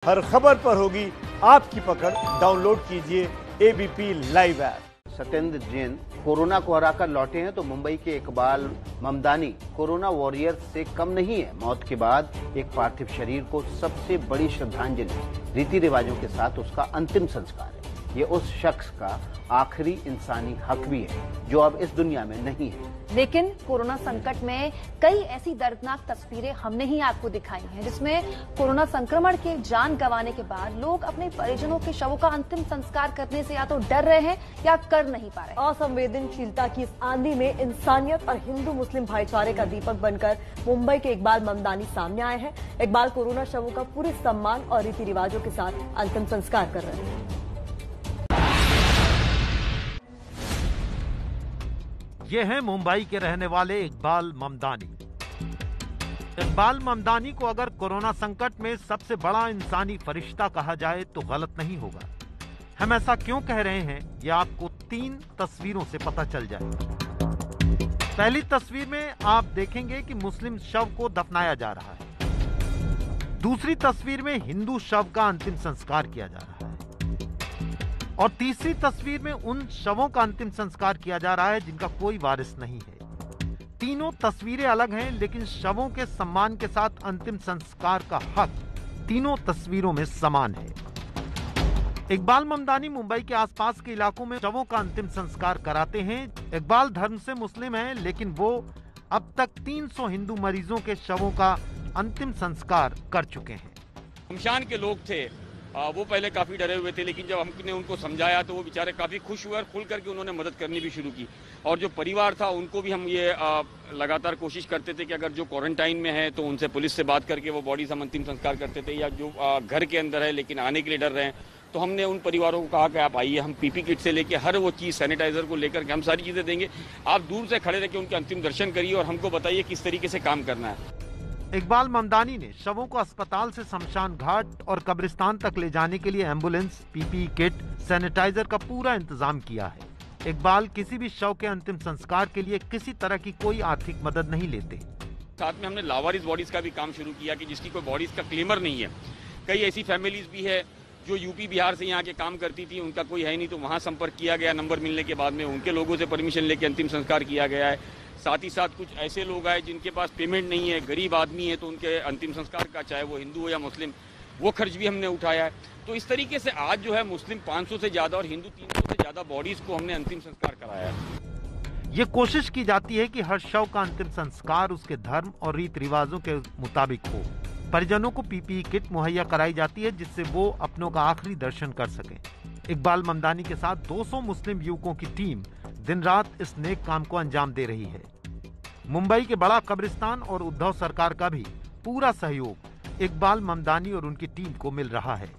हर खबर पर होगी आपकी पकड़। डाउनलोड कीजिए ABP live app. Satyendra Jain corona को हराकर लौटे हैं तो मुंबई के इकबाल ममदानी कोरोना वॉरियर से कम नहीं है। मौत के बाद एक पार्थिव शरीर को सबसे बड़ी श्रद्धांजलि, रीति रिवाजों के साथ उसका अंतिम संस्कार है। ये उस शख्स का आखिरी इंसानी हक भी है जो अब इस दुनिया में नहीं है। लेकिन कोरोना संकट में कई ऐसी दर्दनाक तस्वीरें हमने ही आपको दिखाई हैं जिसमें कोरोना संक्रमण के जान गंवाने के बाद लोग अपने परिजनों के शवों का अंतिम संस्कार करने से या तो डर रहे हैं या कर नहीं पा रहे। असंवेदनशीलता की इस आंधी में इंसानियत और हिंदू मुस्लिम भाईचारे का दीपक बनकर मुंबई के इकबाल ममदानी सामने आए हैं। इकबाल कोरोना शवों का पूरे सम्मान और रीति रिवाजों के साथ अंतिम संस्कार कर रहे हैं। ये हैं मुंबई के रहने वाले इकबाल ममदानी। इकबाल ममदानी को अगर कोरोना संकट में सबसे बड़ा इंसानी फरिश्ता कहा जाए तो गलत नहीं होगा। हम ऐसा क्यों कह रहे हैं यह आपको 3 तस्वीरों से पता चल जाएगा। पहली तस्वीर में आप देखेंगे कि मुस्लिम शव को दफनाया जा रहा है। दूसरी तस्वीर में हिंदू शव का अंतिम संस्कार किया जा रहा है और तीसरी तस्वीर में उन शवों का अंतिम संस्कार किया जा रहा है जिनका कोई वारिस नहीं है। तीनों तस्वीरें अलग हैं लेकिन शवों के सम्मान के साथ अंतिम संस्कार का हक तीनों तस्वीरों में समान है। इकबाल ममदानी मुंबई के आसपास के इलाकों में शवों का अंतिम संस्कार कराते हैं। इकबाल धर्म से मुस्लिम है लेकिन वो अब तक 300 हिंदू मरीजों के शवों का अंतिम संस्कार कर चुके हैं। शमशान के लोग थे, वो पहले काफ़ी डरे हुए थे, लेकिन जब हमने उनको समझाया तो वो बेचारे काफ़ी खुश हुए और खुल करके उन्होंने मदद करनी भी शुरू की। और जो परिवार था उनको भी हम ये लगातार कोशिश करते थे कि अगर जो क्वारंटाइन में है तो उनसे पुलिस से बात करके वो बॉडीज हम अंतिम संस्कार करते थे, या जो घर के अंदर है लेकिन आने के लिए डर रहे हैं तो हमने उन परिवारों को कहा कि आप आइए, हम पीपी किट से लेके हर वो चीज़, सैनिटाइजर को लेकर के हम सारी चीज़ें देंगे। आप दूर से खड़े रह के उनके अंतिम दर्शन करिए और हमको बताइए किस तरीके से काम करना है। इकबाल ममदानी ने शवों को अस्पताल से शमशान घाट और कब्रिस्तान तक ले जाने के लिए एम्बुलेंस, पीपी किट, सैनिटाइजर का पूरा इंतजाम किया है। इकबाल किसी भी शव के अंतिम संस्कार के लिए किसी तरह की कोई आर्थिक मदद नहीं लेते। साथ में हमने लावारिस बॉडीज का भी काम शुरू किया कि जिसकी कोई बॉडीज का क्लेमर नहीं है। कई ऐसी फैमिलीज भी है जो यूपी बिहार से यहाँ के काम करती थी, उनका कोई है नहीं, तो वहाँ संपर्क किया गया। नंबर मिलने के बाद में उनके लोगों से परमिशन लेके अंतिम संस्कार किया गया है। साथ ही साथ कुछ ऐसे लोग आए जिनके पास पेमेंट नहीं है, गरीब आदमी है, तो उनके अंतिम संस्कार का, चाहे वो हिंदू हो या मुस्लिम, वो खर्च भी हमने उठाया है। तो इस तरीके से आज जो है मुस्लिम 500 से ज़्यादा और हिंदू 300 से ज़्यादा बॉडीज़ को हमने अंतिम संस्कार कराया है। ये कोशिश की जाती है कि हर शव का अंतिम संस्कार उसके धर्म और रीति रिवाजों के मुताबिक हो। परिजनों को पीपीई किट मुहैया कराई जाती है जिससे वो अपनों का आखिरी दर्शन कर सकें। इकबाल ममदानी के साथ 200 मुस्लिम युवकों की टीम दिन रात इस नेक काम को अंजाम दे रही है। मुंबई के बड़ा कब्रिस्तान और उद्धव सरकार का भी पूरा सहयोग इकबाल ममदानी और उनकी टीम को मिल रहा है।